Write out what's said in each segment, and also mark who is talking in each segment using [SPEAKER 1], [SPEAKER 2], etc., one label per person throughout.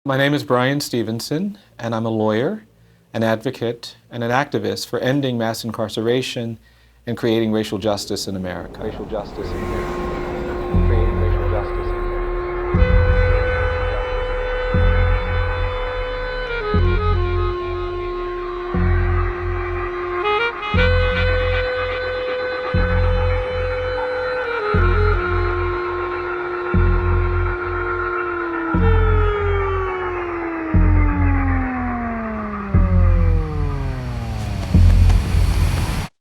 [SPEAKER 1] My name is Bryan Stevenson, and I'm a lawyer, an advocate, and an activist for ending mass incarceration and creating racial justice in America. Racial justice in America. Creating racial justice in America.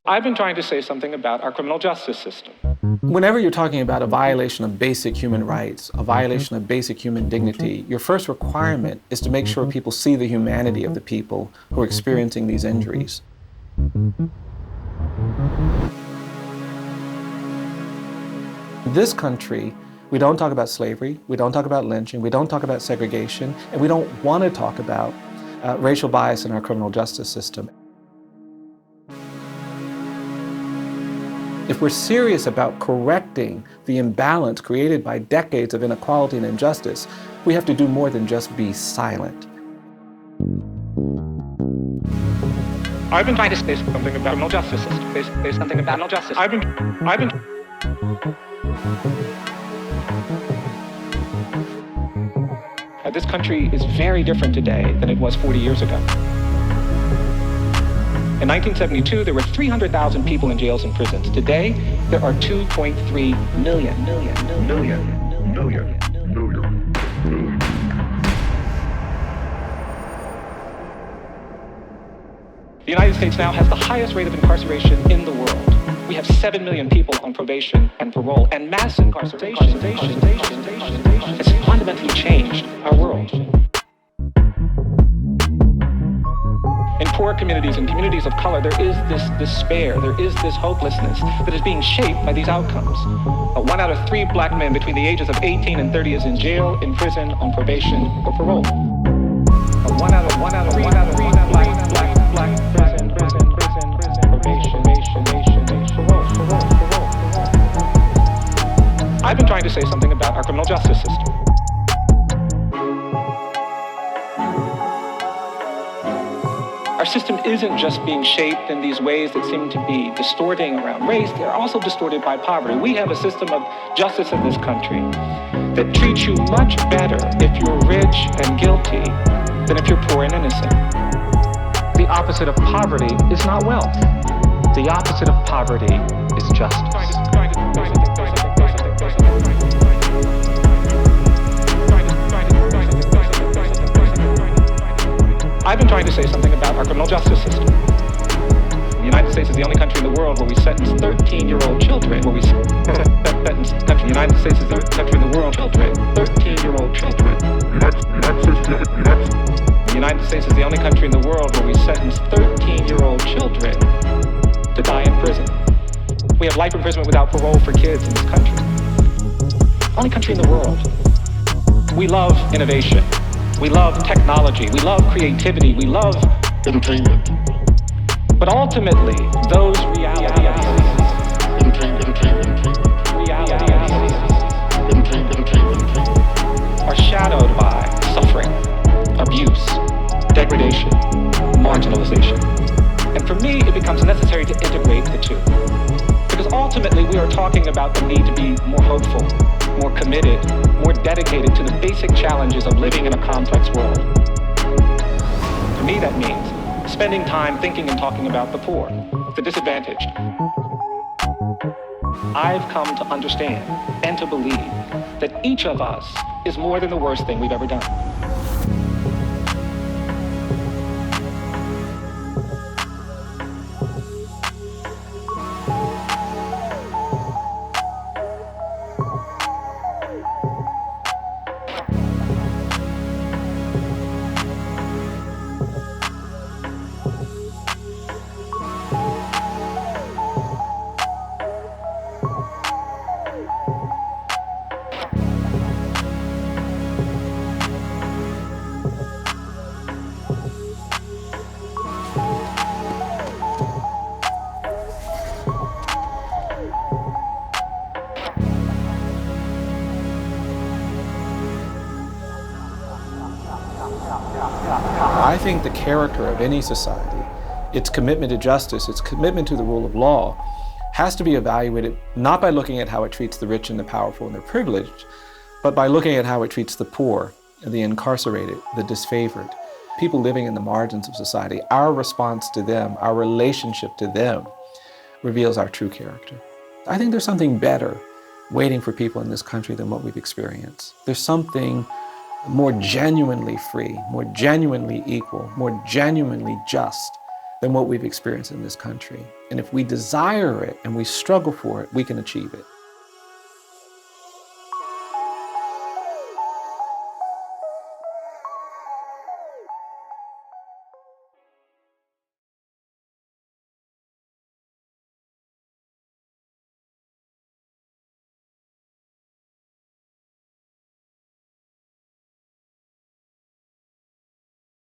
[SPEAKER 2] I've been trying to say something about our criminal justice system.
[SPEAKER 1] Whenever you're talking about a violation of basic human rights, a violation of basic human dignity, your first requirement is to make sure people see the humanity of the people who are experiencing these injuries. In this country, we don't talk about slavery, we don't talk about lynching, we don't talk about segregation, and we don't want to talk about racial bias in our criminal justice system. If we're serious about correcting the imbalance created by decades of inequality and injustice, we have to do more than just be silent.
[SPEAKER 2] I've been trying to say something about criminal justice system. Say something about criminal justice. This country is very different today than it was 40 years ago. In 1972, there were 300,000 people in jails and prisons. Today, there are 2.3 million. The United States now has the highest rate of incarceration in the world. We have 7 million people on probation and parole, and mass incarceration has fundamentally changed our world. In poor communities and communities of color, there is this despair, there is this hopelessness that is being shaped by these outcomes. 1 out of 3 black men between the ages of 18 and 30 is in jail, in prison, on probation, or parole. 1 out of 3 black prison, probation, parole. I've been trying to say something about our criminal justice system. Our system isn't just being shaped in these ways that seem to be distorting around race, they're also distorted by poverty. We have a system of justice in this country that treats you much better if you're rich and guilty than if you're poor and innocent. The opposite of poverty is not wealth. The opposite of poverty is justice. I've been trying to say something about our criminal justice system. The United States is the only country in the world where we sentence 13-year-old children. The United States is the only country in the world, 13-year-old children. The United States is the only country in the world where we sentence 13-year-old children to die in prison. We have life imprisonment without parole for kids in this country. Only country in the world. We love innovation. We love technology, we love creativity, we love entertainment. But ultimately, those realities are shadowed by suffering, abuse, degradation, marginalization. And for me, it becomes necessary to integrate the two. Because ultimately, we are talking about the need to be more hopeful, more committed, more dedicated to the basic challenges of living in a complex world. For me, that means spending time thinking and talking about the poor, the disadvantaged. I've come to understand and to believe that each of us is more than the worst thing we've ever done.
[SPEAKER 1] I think the character of any society, its commitment to justice, its commitment to the rule of law, has to be evaluated not by looking at how it treats the rich and the powerful and the privileged, but by looking at how it treats the poor, the incarcerated, the disfavored, people living in the margins of society. Our response to them, our relationship to them, reveals our true character. I think there's something better waiting for people in this country than what we've experienced. There's something more genuinely free, more genuinely equal, more genuinely just than what we've experienced in this country. And if we desire it and we struggle for it, we can achieve it.